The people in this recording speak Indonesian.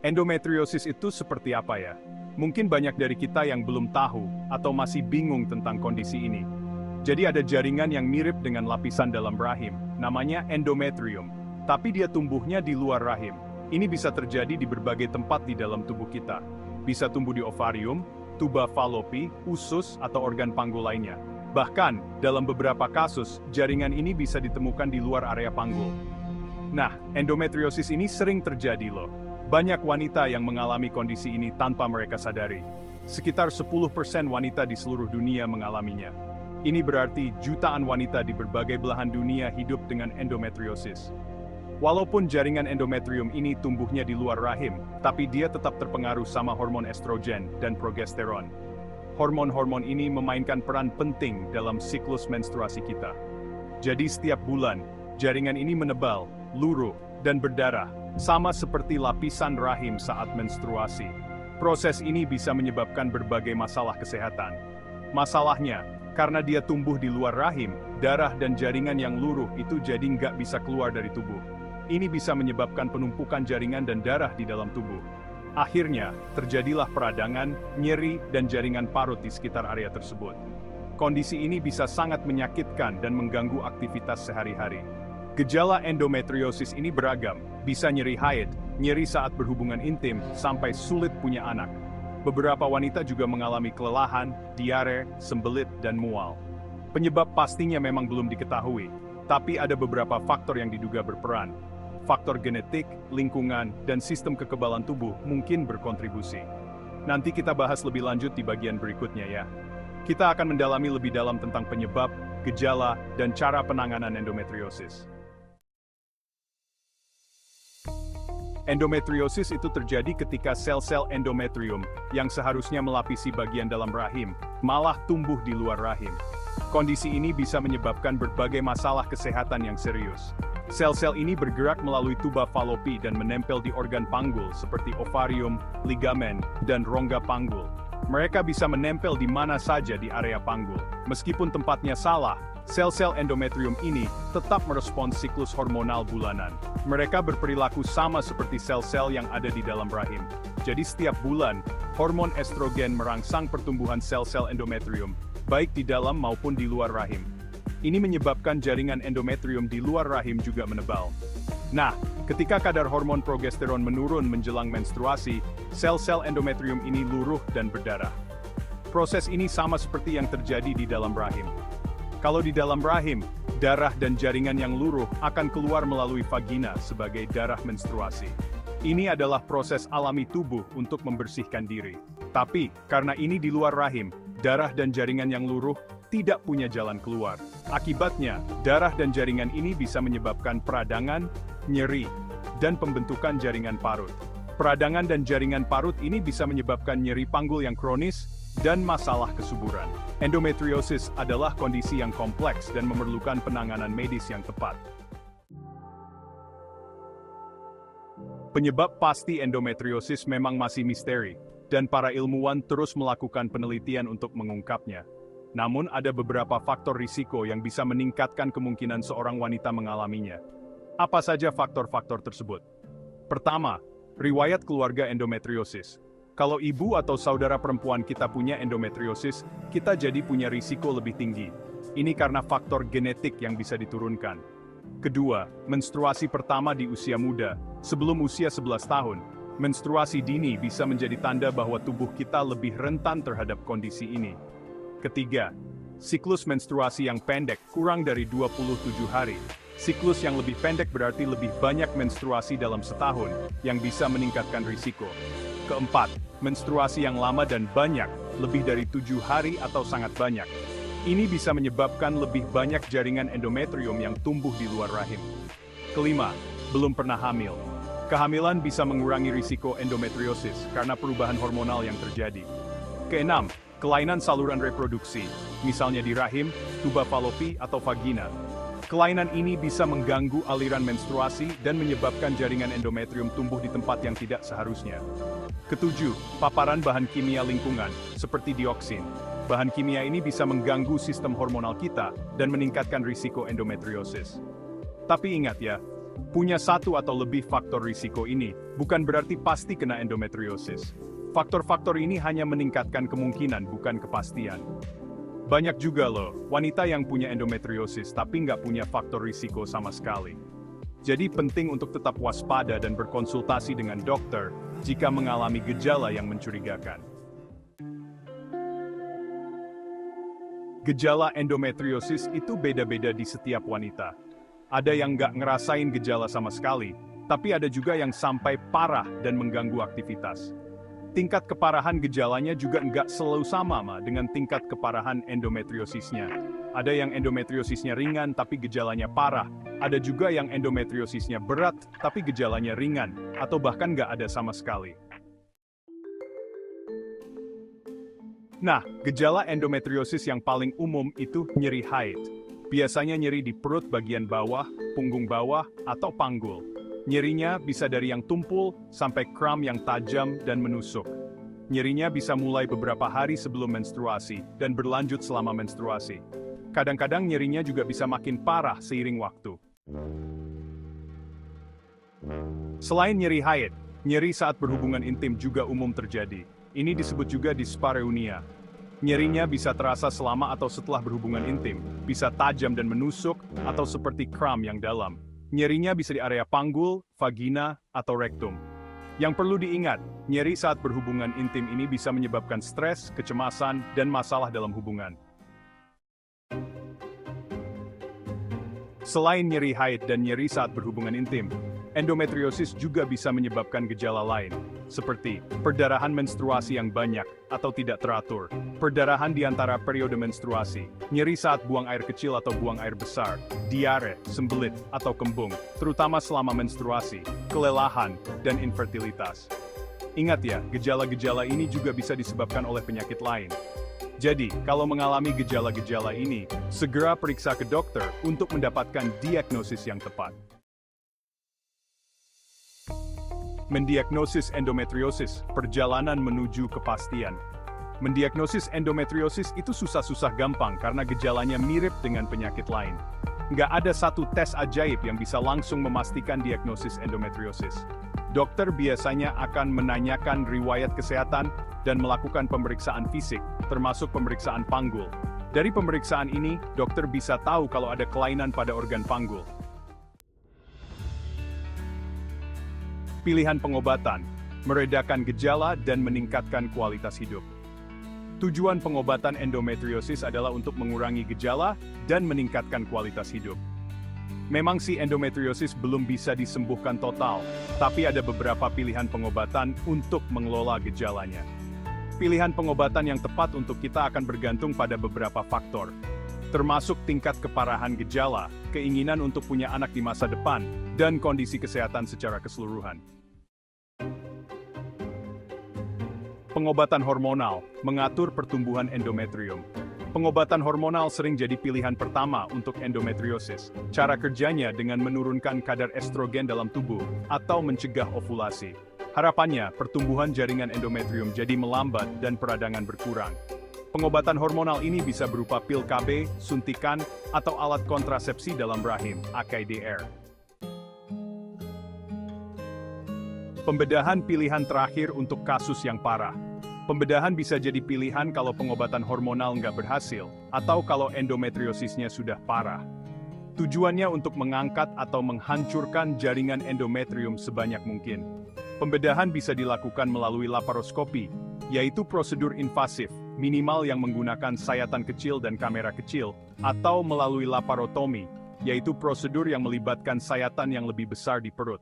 Endometriosis itu seperti apa ya? Mungkin banyak dari kita yang belum tahu atau masih bingung tentang kondisi ini. Jadi ada jaringan yang mirip dengan lapisan dalam rahim, namanya endometrium. Tapi dia tumbuhnya di luar rahim. Ini bisa terjadi di berbagai tempat di dalam tubuh kita. Bisa tumbuh di ovarium, tuba falopi, usus, atau organ panggul lainnya. Bahkan, dalam beberapa kasus, jaringan ini bisa ditemukan di luar area panggul. Nah, endometriosis ini sering terjadi loh. Banyak wanita yang mengalami kondisi ini tanpa mereka sadari. Sekitar 10% wanita di seluruh dunia mengalaminya. Ini berarti jutaan wanita di berbagai belahan dunia hidup dengan endometriosis. Walaupun jaringan endometrium ini tumbuhnya di luar rahim, tapi dia tetap terpengaruh sama hormon estrogen dan progesteron. Hormon-hormon ini memainkan peran penting dalam siklus menstruasi kita. Jadi setiap bulan, jaringan ini menebal, luruh, dan berdarah, sama seperti lapisan rahim saat menstruasi. Proses ini bisa menyebabkan berbagai masalah kesehatan. Masalahnya, karena dia tumbuh di luar rahim, darah dan jaringan yang luruh itu jadi nggak bisa keluar dari tubuh. Ini bisa menyebabkan penumpukan jaringan dan darah di dalam tubuh. Akhirnya, terjadilah peradangan, nyeri, dan jaringan parut di sekitar area tersebut. Kondisi ini bisa sangat menyakitkan dan mengganggu aktivitas sehari-hari. Gejala endometriosis ini beragam, bisa nyeri haid, nyeri saat berhubungan intim, sampai sulit punya anak. Beberapa wanita juga mengalami kelelahan, diare, sembelit, dan mual. Penyebab pastinya memang belum diketahui, tapi ada beberapa faktor yang diduga berperan. Faktor genetik, lingkungan, dan sistem kekebalan tubuh mungkin berkontribusi. Nanti kita bahas lebih lanjut di bagian berikutnya ya. Kita akan mendalami lebih dalam tentang penyebab, gejala, dan cara penanganan endometriosis. Endometriosis itu terjadi ketika sel-sel endometrium yang seharusnya melapisi bagian dalam rahim, malah tumbuh di luar rahim. Kondisi ini bisa menyebabkan berbagai masalah kesehatan yang serius. Sel-sel ini bergerak melalui tuba falopi dan menempel di organ panggul seperti ovarium, ligamen, dan rongga panggul. Mereka bisa menempel di mana saja di area panggul. Meskipun tempatnya salah, sel-sel endometrium ini tetap merespons siklus hormonal bulanan. Mereka berperilaku sama seperti sel-sel yang ada di dalam rahim. Jadi setiap bulan, hormon estrogen merangsang pertumbuhan sel-sel endometrium, baik di dalam maupun di luar rahim. Ini menyebabkan jaringan endometrium di luar rahim juga menebal. Nah, ketika kadar hormon progesteron menurun menjelang menstruasi, sel-sel endometrium ini luruh dan berdarah. Proses ini sama seperti yang terjadi di dalam rahim. Kalau di dalam rahim, darah dan jaringan yang luruh akan keluar melalui vagina sebagai darah menstruasi. Ini adalah proses alami tubuh untuk membersihkan diri. Tapi, karena ini di luar rahim, darah dan jaringan yang luruh tidak punya jalan keluar. Akibatnya, darah dan jaringan ini bisa menyebabkan peradangan, nyeri, dan pembentukan jaringan parut. Peradangan dan jaringan parut ini bisa menyebabkan nyeri panggul yang kronis dan masalah kesuburan. Endometriosis adalah kondisi yang kompleks dan memerlukan penanganan medis yang tepat. Penyebab pasti endometriosis memang masih misteri, dan para ilmuwan terus melakukan penelitian untuk mengungkapnya. Namun ada beberapa faktor risiko yang bisa meningkatkan kemungkinan seorang wanita mengalaminya. Apa saja faktor-faktor tersebut? Pertama, riwayat keluarga endometriosis. Kalau ibu atau saudara perempuan kita punya endometriosis, kita jadi punya risiko lebih tinggi. Ini karena faktor genetik yang bisa diturunkan. Kedua, menstruasi pertama di usia muda, sebelum usia 11 tahun. Menstruasi dini bisa menjadi tanda bahwa tubuh kita lebih rentan terhadap kondisi ini. Ketiga, siklus menstruasi yang pendek kurang dari 27 hari. Siklus yang lebih pendek berarti lebih banyak menstruasi dalam setahun, yang bisa meningkatkan risiko. Keempat, menstruasi yang lama dan banyak, lebih dari 7 hari atau sangat banyak. Ini bisa menyebabkan lebih banyak jaringan endometrium yang tumbuh di luar rahim. Kelima, belum pernah hamil. Kehamilan bisa mengurangi risiko endometriosis karena perubahan hormonal yang terjadi. Keenam, kelainan saluran reproduksi, misalnya di rahim, tuba falopi, atau vagina. Kelainan ini bisa mengganggu aliran menstruasi dan menyebabkan jaringan endometrium tumbuh di tempat yang tidak seharusnya. Ketujuh, paparan bahan kimia lingkungan, seperti dioksin. Bahan kimia ini bisa mengganggu sistem hormonal kita dan meningkatkan risiko endometriosis. Tapi ingat ya, Punya satu atau lebih faktor risiko ini bukan berarti pasti kena endometriosis. Faktor-faktor ini hanya meningkatkan kemungkinan, bukan kepastian. Banyak juga loh, wanita yang punya endometriosis tapi nggak punya faktor risiko sama sekali. Jadi penting untuk tetap waspada dan berkonsultasi dengan dokter jika mengalami gejala yang mencurigakan. Gejala endometriosis itu beda-beda di setiap wanita. Ada yang nggak ngerasain gejala sama sekali, tapi ada juga yang sampai parah dan mengganggu aktivitas. Tingkat keparahan gejalanya juga nggak selalu sama dengan tingkat keparahan endometriosisnya. Ada yang endometriosisnya ringan tapi gejalanya parah. Ada juga yang endometriosisnya berat tapi gejalanya ringan, atau bahkan nggak ada sama sekali. Nah, gejala endometriosis yang paling umum itu nyeri haid. Biasanya nyeri di perut bagian bawah, punggung bawah, atau panggul. Nyerinya bisa dari yang tumpul sampai kram yang tajam dan menusuk. Nyerinya bisa mulai beberapa hari sebelum menstruasi dan berlanjut selama menstruasi. Kadang-kadang nyerinya juga bisa makin parah seiring waktu. Selain nyeri haid, nyeri saat berhubungan intim juga umum terjadi. Ini disebut juga dyspareunia. Nyerinya bisa terasa selama atau setelah berhubungan intim, bisa tajam dan menusuk, atau seperti kram yang dalam. Nyerinya bisa di area panggul, vagina, atau rektum. Yang perlu diingat, nyeri saat berhubungan intim ini bisa menyebabkan stres, kecemasan, dan masalah dalam hubungan. Selain nyeri haid dan nyeri saat berhubungan intim, endometriosis juga bisa menyebabkan gejala lain, seperti perdarahan menstruasi yang banyak atau tidak teratur, perdarahan di antara periode menstruasi, nyeri saat buang air kecil atau buang air besar, diare, sembelit, atau kembung, terutama selama menstruasi, kelelahan, dan infertilitas. Ingat ya, gejala-gejala ini juga bisa disebabkan oleh penyakit lain. Jadi, kalau mengalami gejala-gejala ini, segera periksa ke dokter untuk mendapatkan diagnosis yang tepat. Mendiagnosis endometriosis, perjalanan menuju kepastian. Mendiagnosis endometriosis itu susah-susah gampang karena gejalanya mirip dengan penyakit lain. Nggak ada satu tes ajaib yang bisa langsung memastikan diagnosis endometriosis. Dokter biasanya akan menanyakan riwayat kesehatan dan melakukan pemeriksaan fisik, termasuk pemeriksaan panggul. Dari pemeriksaan ini, dokter bisa tahu kalau ada kelainan pada organ panggul. Pilihan pengobatan, meredakan gejala dan meningkatkan kualitas hidup. Tujuan pengobatan endometriosis adalah untuk mengurangi gejala dan meningkatkan kualitas hidup. Memang sih endometriosis belum bisa disembuhkan total, tapi ada beberapa pilihan pengobatan untuk mengelola gejalanya. Pilihan pengobatan yang tepat untuk kita akan bergantung pada beberapa faktor, termasuk tingkat keparahan gejala, keinginan untuk punya anak di masa depan, dan kondisi kesehatan secara keseluruhan. Pengobatan hormonal mengatur pertumbuhan endometrium. Pengobatan hormonal sering jadi pilihan pertama untuk endometriosis. Cara kerjanya dengan menurunkan kadar estrogen dalam tubuh atau mencegah ovulasi. Harapannya, pertumbuhan jaringan endometrium jadi melambat dan peradangan berkurang. Pengobatan hormonal ini bisa berupa pil KB, suntikan, atau alat kontrasepsi dalam rahim, (IUD). Pembedahan pilihan terakhir untuk kasus yang parah. Pembedahan bisa jadi pilihan kalau pengobatan hormonal nggak berhasil, atau kalau endometriosisnya sudah parah. Tujuannya untuk mengangkat atau menghancurkan jaringan endometrium sebanyak mungkin. Pembedahan bisa dilakukan melalui laparoskopi, yaitu prosedur invasif, minimal yang menggunakan sayatan kecil dan kamera kecil, atau melalui laparotomi, yaitu prosedur yang melibatkan sayatan yang lebih besar di perut.